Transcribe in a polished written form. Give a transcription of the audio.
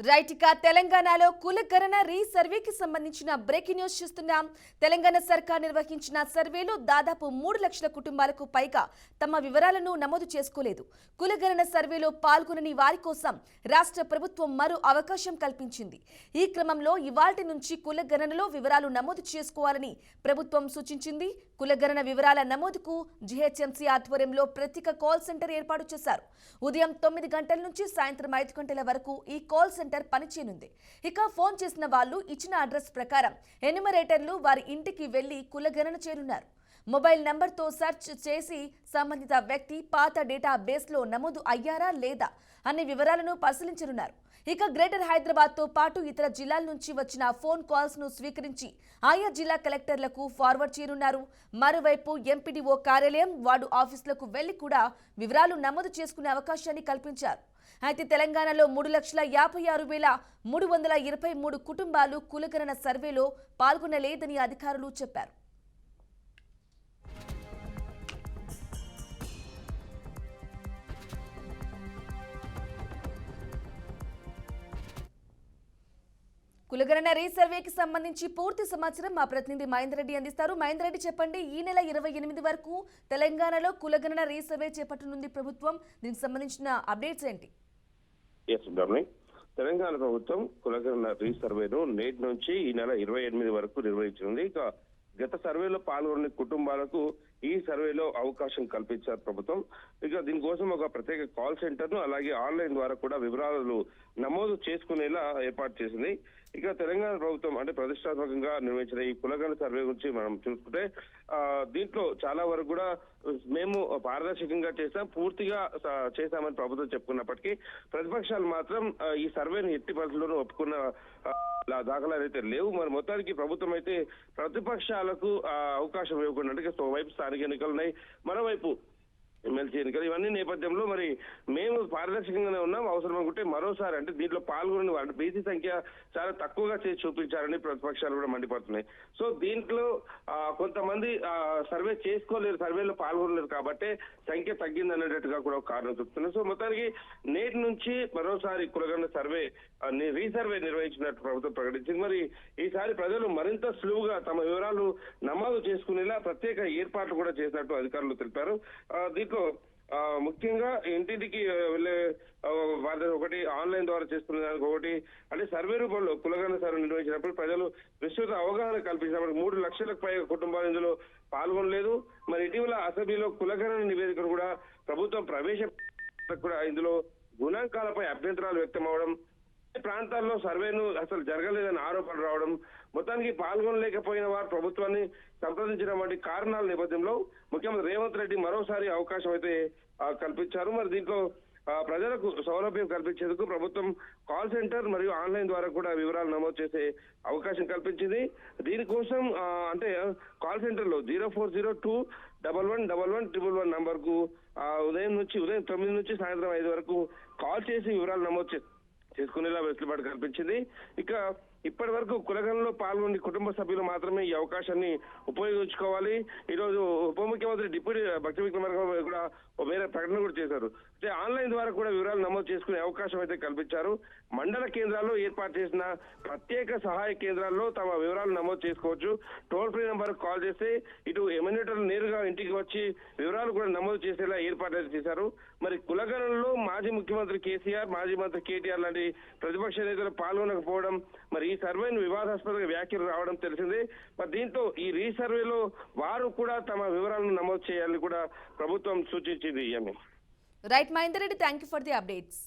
Right ఇక తెలంగాణలో కులగణన రీసర్వేకి సంబంధించిన బ్రేకింగ్ న్యూస్ చూస్తున్నాం. తెలంగాణ సర్కార్ నిర్వహించిన సర్వేలో దాదాపు 3 లక్షల కుటుంబాలకు పైగా తమ వివరాలను నమోదు చేసుకోలేదు. కులగణన సర్వేలో పాల్గొనని వారి కోసం రాష్ట్ర ప్రభుత్వం మరో అవకాశం కల్పించింది. ఈ క్రమంలో ఇవాల్టి నుంచి కులగణనలో వివరాలు నమోదు చేసుకోవాలని ప్రభుత్వం సూచించింది. కులగణన వివరాల నమోదుకు జీహెచ్ఎంసీ ఆధ్వర్యంలో ప్రత్యేక కాల్ సెంటర్ ఏర్పాటు చేశారు. ఉదయం 9 గంటల నుంచి సాయంత్రం 5 గంటల వరకు ఈ కాల్ సెంటర్ పనిచేయనుంది. ఇక ఫోన్ చేసిన వాళ్ళు ఇచ్చిన అడ్రస్ ప్రకారం ఎన్యూమరేటర్లు వారి ఇంటికి వెళ్లి కులగణన చేరున్నారు. మొబైల్ నంబర్తో సెర్చ్ చేసి సంబంధిత వ్యక్తి పాత డేటా బేస్లో నమోదు అయ్యారా లేదా అనే వివరాలను పరిశీలించనున్నారు. ఇక గ్రేటర్ హైదరాబాద్తో పాటు ఇతర జిల్లాల నుంచి వచ్చిన ఫోన్ కాల్స్ ను స్వీకరించి ఆయా జిల్లా కలెక్టర్లకు ఫార్వర్డ్ చేయనున్నారు. మరోవైపు ఎంపీడీఓ కార్యాలయం, వార్డు ఆఫీసులకు వెళ్లి కూడా వివరాలు నమోదు చేసుకునే అవకాశాన్ని కల్పించారు. అయితే తెలంగాణలో 3,56,323 కుటుంబాలు కులగణన సర్వేలో పాల్గొనలేదని అధికారులు చెప్పారు. కులగణన రీసర్వేకి సంబంధించి పూర్తి సమాచారం మా ప్రతినిధి మహేందర్ రెడ్డి అందిస్తారు. మహేందర్ రెడ్డి, చెప్పండి, ఈ నెల 28 వరకు తెలంగాణలో కులగణన రీసర్వే చేపట్టనుంది ప్రభుత్వం. దీనికి సంబంధించిన అప్డేట్స్ ఏంటి? తెలంగాణ ప్రభుత్వం కులగణన రీసర్వేను నేటి నుంచి ఈ నెల 28 వరకు నిర్వహించింది. ఇక గత సర్వేలో పాల్గొనే కుటుంబాలకు ఈ సర్వేలో అవకాశం కల్పించారు ప్రభుత్వం. ఇక దీనికోసం ఒక ప్రత్యేక కాల్ సెంటర్ ను అలాగే ఆన్లైన్ ద్వారా కూడా వివరాలు నమోదు చేసుకునేలా ఏర్పాటు చేసింది. ఇక తెలంగాణ ప్రభుత్వం అంటే ప్రతిష్టాత్మకంగా నిర్వహించిన ఈ కులగణన సర్వే గురించి మనం చూసుకుంటే దీంట్లో చాలా వరకు కూడా మేము పారదర్శకంగా చేసాం, పూర్తిగా చేశామని ప్రభుత్వం చెప్పుకున్నప్పటికీ ప్రతిపక్షాలు మాత్రం ఈ సర్వేను ఎట్టి పరిస్థితుల్లోనూ ఒప్పుకున్న దాఖలాలు అయితే లేవు. మరి మొత్తానికి ప్రభుత్వం అయితే ప్రతిపక్షాలకు అవకాశం ఇవ్వకుండా, అంటే ఒకవైపు స్థానిక ఎన్నికలు ఉన్నాయి, మరోవైపు ఎమ్మెల్సీ ఎన్నికలు, ఇవన్నీ నేపథ్యంలో మరి మేము పారదర్శకంగానే ఉన్నాం, అవసరం అనుకుంటే మరోసారి అంటే దీంట్లో పాల్గొని వాళ్ళు బీసీ సంఖ్య చాలా తక్కువగా చేసి చూపించారని ప్రతిపక్షాలు కూడా మండిపడుతున్నాయి. సో దీంట్లో కొంతమంది సర్వే చేసుకోలేరు, సర్వేలో పాల్గొనలేదు కాబట్టి సంఖ్య తగ్గింది అనేటట్టుగా కూడా ఒక కారణం చెప్తున్నారు. సో మొత్తానికి నేటి నుంచి మరోసారి కులగణన సర్వే రీసర్వే నిర్వహించినట్టు ప్రభుత్వం ప్రకటించింది. మరి ఈసారి ప్రజలు మరింత సులువుగా తమ వివరాలు నమోదు చేసుకునేలా ప్రత్యేక ఏర్పాట్లు కూడా చేసినట్టు అధికారులు తెలిపారు. దీంట్లో ముఖ్యంగా ఇంటింటికి వెళ్ళే ఒకటి, ఆన్లైన్ ద్వారా చేస్తున్న దానికి ఒకటి, అంటే సర్వే రూపంలో కులగణన సర్వే నిర్వహించినప్పుడు ప్రజలు విస్తృత అవగాహన కల్పించినప్పుడు 3 లక్షలకు పైగా కుటుంబాలు ఇందులో పాల్గొనలేదు. మరి ఇటీవల అసెంబ్లీలో కులగణన నివేదికను కూడా ప్రభుత్వం కూడా ఇందులో గుణాంకాలపై అభ్యంతరాలు వ్యక్తం అవడం, ప్రాంతాల్లో సర్వేను అసలు జరగలేదని ఆరోపణలు రావడం, మొత్తానికి పాల్గొనలేకపోయిన వారు ప్రభుత్వాన్ని సంప్రదించడం వంటి కారణాల నేపథ్యంలో ముఖ్యమంత్రి రేవంత్ రెడ్డి మరోసారి అవకాశం అయితే కల్పించారు. మరి దీంట్లో ప్రజలకు సౌలభ్యం కల్పించేందుకు ప్రభుత్వం కాల్ సెంటర్ మరియు ఆన్లైన్ ద్వారా కూడా వివరాలు నమోదు చేసే అవకాశం కల్పించింది. దీనికోసం అంటే కాల్ సెంటర్ లో 0402111111 నంబర్ కు ఉదయం 9 నుంచి సాయంత్రం 5 వరకు కాల్ చేసి వివరాలు నమోదు చేసుకునేలా వెసులుబాటు కల్పించింది. ఇక ఇప్పటి వరకు కులగణనలో పాల్గొని కుటుంబ సభ్యులు మాత్రమే ఈ అవకాశాన్ని ఉపయోగించుకోవాలి. ఈరోజు ఉప ముఖ్యమంత్రి డిప్యూటీ భట్టి విక్రమార్క కూడా వేరే ప్రకటన కూడా చేశారు. అంటే ఆన్లైన్ ద్వారా కూడా వివరాలు నమోదు చేసుకునే అవకాశం అయితే కల్పించారు. మండల కేంద్రాల్లో ఏర్పాటు చేసిన ప్రత్యేక సహాయ కేంద్రాల్లో తమ వివరాలు నమోదు చేసుకోవచ్చు. టోల్ ఫ్రీ నెంబర్ కాల్ చేస్తే ఇటు ఎమ్యూనేటర్లు నేరుగా ఇంటికి వచ్చి వివరాలు కూడా నమోదు చేసేలా ఏర్పాటు అయితే చేశారు. మరి కులగణనలో మాజీ ముఖ్యమంత్రి కేసీఆర్, మాజీ మంత్రి కేటీఆర్ లాంటి ప్రతిపక్ష నేతలు పాల్గొనకపోవడం, మరి ఈ సర్వేను వివాదాస్పద వ్యాఖ్యలు రావడం తెలిసిందే. మరి దీంతో ఈ రీసర్వేలో వారు కూడా తమ వివరాలను నమోదు చేయాలని కూడా ప్రభుత్వం సూచించింది. Right Mahender Reddy, thank you for the updates.